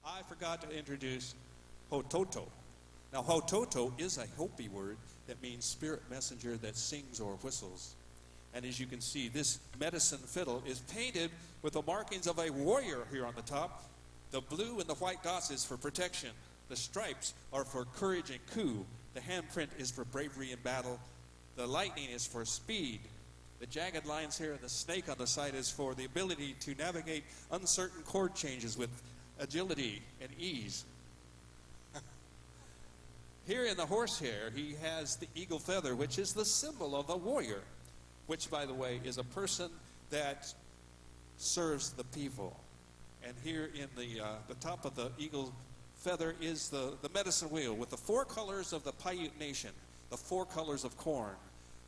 I forgot to introduce Hototo. Now, Hototo is a Hopi word that means spirit messenger that sings or whistles. And as you can see, this medicine fiddle is painted with the markings of a warrior here on the top. The blue and the white dots is for protection. The stripes are for courage and coup. The handprint is for bravery in battle. The lightning is for speed. The jagged lines here and the snake on the side is for the ability to navigate uncertain chord changes with agility and ease. Here in the horsehair, he has the eagle feather, which is the symbol of a warrior, which, by the way, is a person that serves the people. And here in the top of the eagle feather is the medicine wheel with the 4 colors of the Paiute Nation, the 4 colors of corn,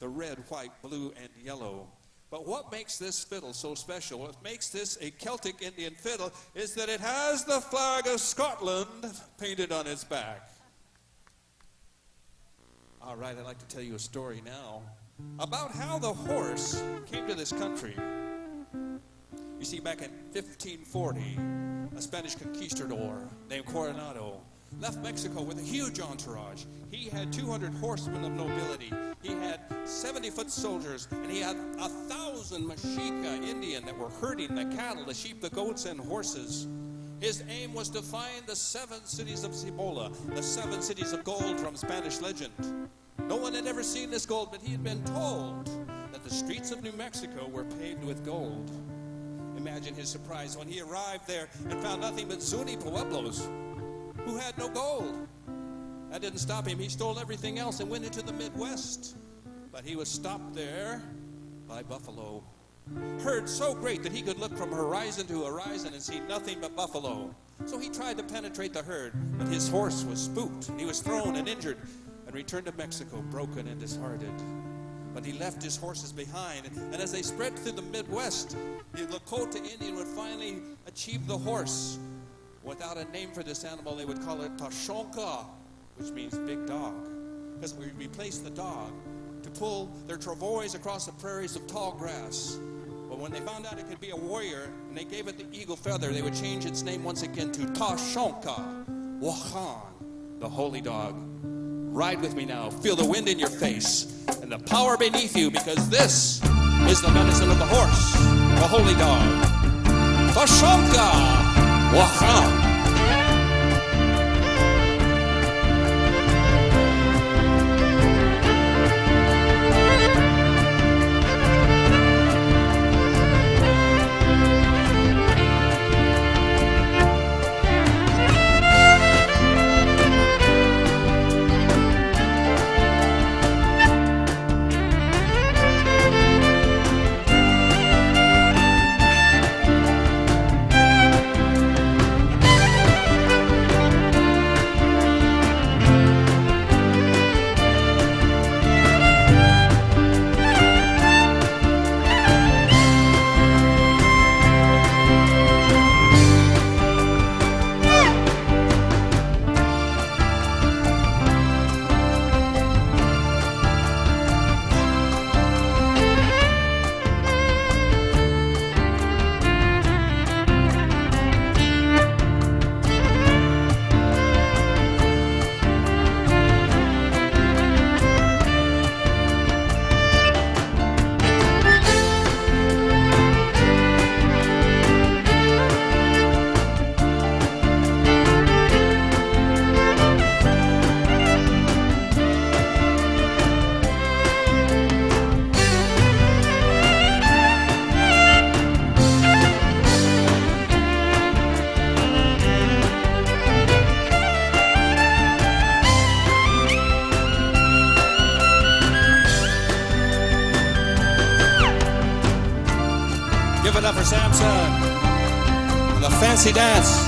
the red, white, blue, and yellow. But what makes this fiddle so special, what makes this a Celtic Indian fiddle, is that it has the flag of Scotland painted on its back. All right, I'd like to tell you a story now about how the horse came to this country. You see, back in 1540, a Spanish conquistador named Coronado left Mexico with a huge entourage. He had 200 horsemen of nobility. He had 70-foot soldiers, and he had 1,000 Mexica Indian that were herding the cattle, the sheep, the goats, and horses. His aim was to find the 7 cities of Cibola, the 7 cities of gold from Spanish legend. No one had ever seen this gold, but he had been told that the streets of New Mexico were paved with gold. Imagine his surprise when he arrived there and found nothing but Zuni Pueblos who had no gold. That didn't stop him. He stole everything else and went into the Midwest. But he was stopped there by buffalo. Herd so great that he could look from horizon to horizon and see nothing but buffalo. So he tried to penetrate the herd, but his horse was spooked. He was thrown and injured and returned to Mexico broken and disheartened. But he left his horses behind, and as they spread through the Midwest, the Lakota Indian would finally achieve the horse. Without a name for this animal, they would call it Tashonka, which means big dog, because we replaced the dog to pull their travois across the prairies of tall grass. But when they found out it could be a warrior, and they gave it the eagle feather, they would change its name once again to Tashonka, Wahan, the holy dog. Ride with me now. Feel the wind in your face and the power beneath you, because this is the medicine of the horse, the holy dog. Tashonka, Wahan. Give it up for Samson, the fancy dance.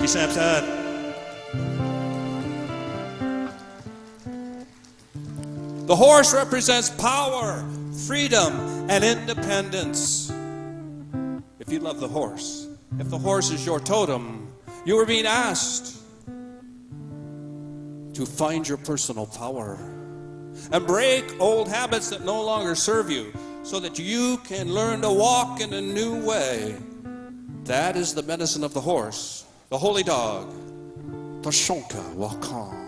you, Samson. The horse represents power, freedom, and independence. If you love the horse, if the horse is your totem, you are being asked to find your personal power and break old habits that no longer serve you so that you can learn to walk in a new way. That is the medicine of the horse, the holy dog, the Sinquah Wakan.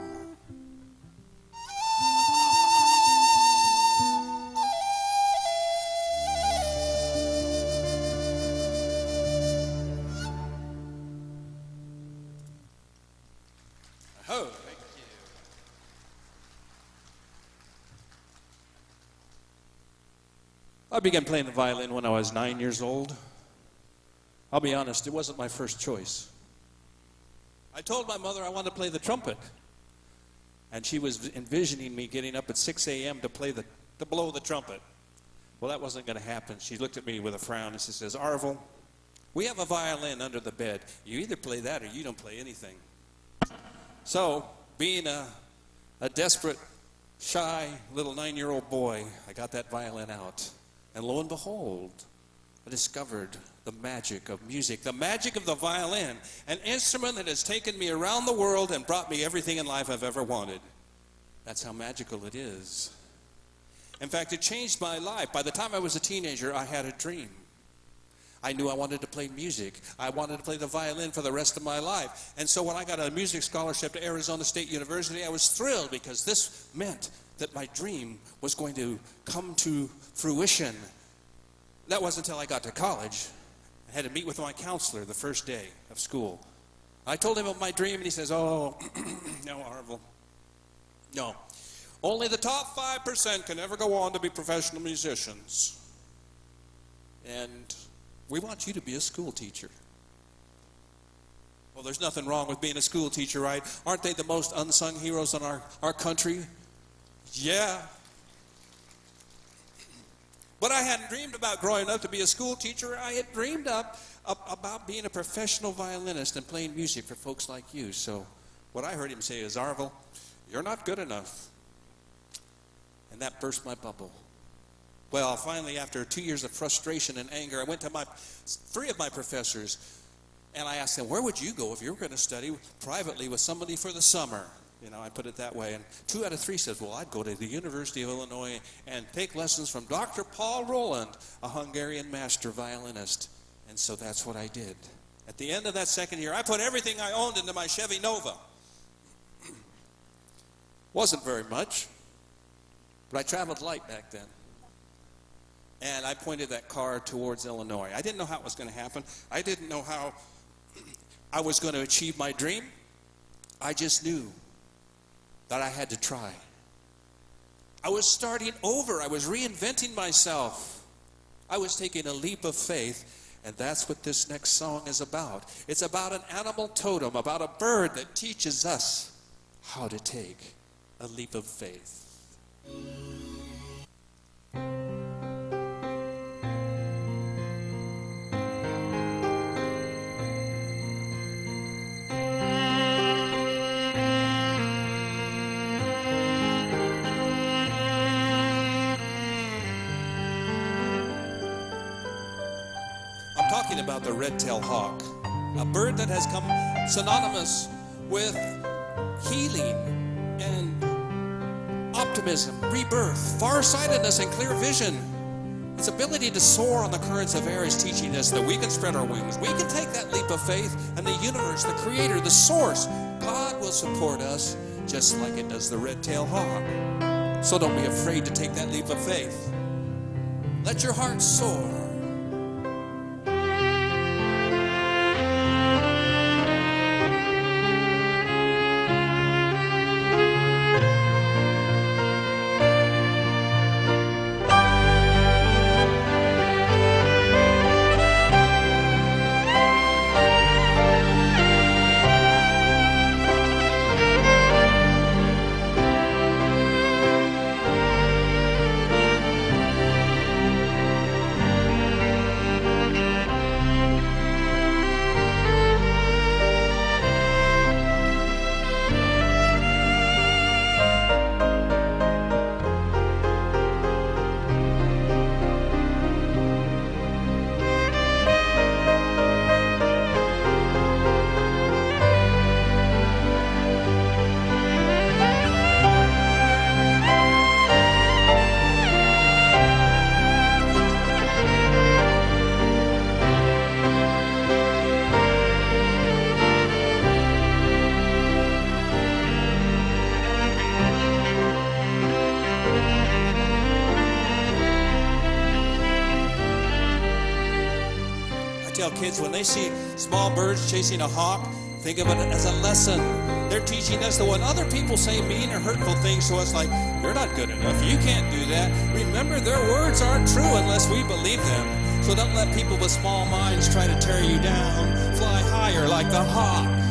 Oh, thank you. I began playing the violin when I was 9 years old. I'll be honest, it wasn't my first choice. I told my mother I wanted to play the trumpet, and she was envisioning me getting up at 6 a.m. to blow the trumpet. Well, that wasn't going to happen. She looked at me with a frown and she says, Arvel, we have a violin under the bed. You either play that or you don't play anything. So, being a desperate, shy little 9-year-old boy, I got that violin out. And lo and behold, I discovered the magic of music, the magic of the violin, an instrument that has taken me around the world and brought me everything in life I've ever wanted. That's how magical it is. In fact, it changed my life. By the time I was a teenager, I had a dream. I knew I wanted to play music. I wanted to play the violin for the rest of my life. And so when I got a music scholarship to Arizona State University, I was thrilled because this meant that my dream was going to come to fruition. That wasn't until I got to college. I had to meet with my counselor the first day of school. I told him of my dream, and he says, oh, no, Arvel. No. Only the top 5% can ever go on to be professional musicians. And we want you to be a school teacher. Well, there's nothing wrong with being a school teacher, right? Aren't they the most unsung heroes in our country? Yeah. But I hadn't dreamed about growing up to be a school teacher. I had dreamed about being a professional violinist and playing music for folks like you. So what I heard him say is, Arvel, you're not good enough. And that burst my bubble. Well, finally, after 2 years of frustration and anger, I went to three of my professors, and I asked them, where would you go if you were going to study privately with somebody for the summer? You know, I put it that way. And 2 out of 3 said, well, I'd go to the University of Illinois and take lessons from Dr. Paul Roland, a Hungarian master violinist. And so that's what I did. At the end of that second year, I put everything I owned into my Chevy Nova. Wasn't very much, but I traveled light back then. And I pointed that car towards Illinois. I didn't know how it was going to happen. I didn't know how I was going to achieve my dream. I just knew that I had to try. I was starting over. I was reinventing myself. I was taking a leap of faith, and that's what this next song is about. It's about an animal totem, about a bird that teaches us how to take a leap of faith. Talking about the red-tailed hawk, a bird that has come synonymous with healing and optimism, rebirth, farsightedness, and clear vision. Its ability to soar on the currents of air is teaching us that we can spread our wings. We can take that leap of faith, and the universe, the creator, the source, God will support us just like it does the red-tailed hawk. So don't be afraid to take that leap of faith. Let your heart soar. tell kids when they see small birds chasing a hawk, think of it as a lesson. They're teaching us that when other people say mean or hurtful things to us, like, you're not good enough, you can't do that, remember their words aren't true unless we believe them. So don't let people with small minds try to tear you down. Fly higher like the hawk.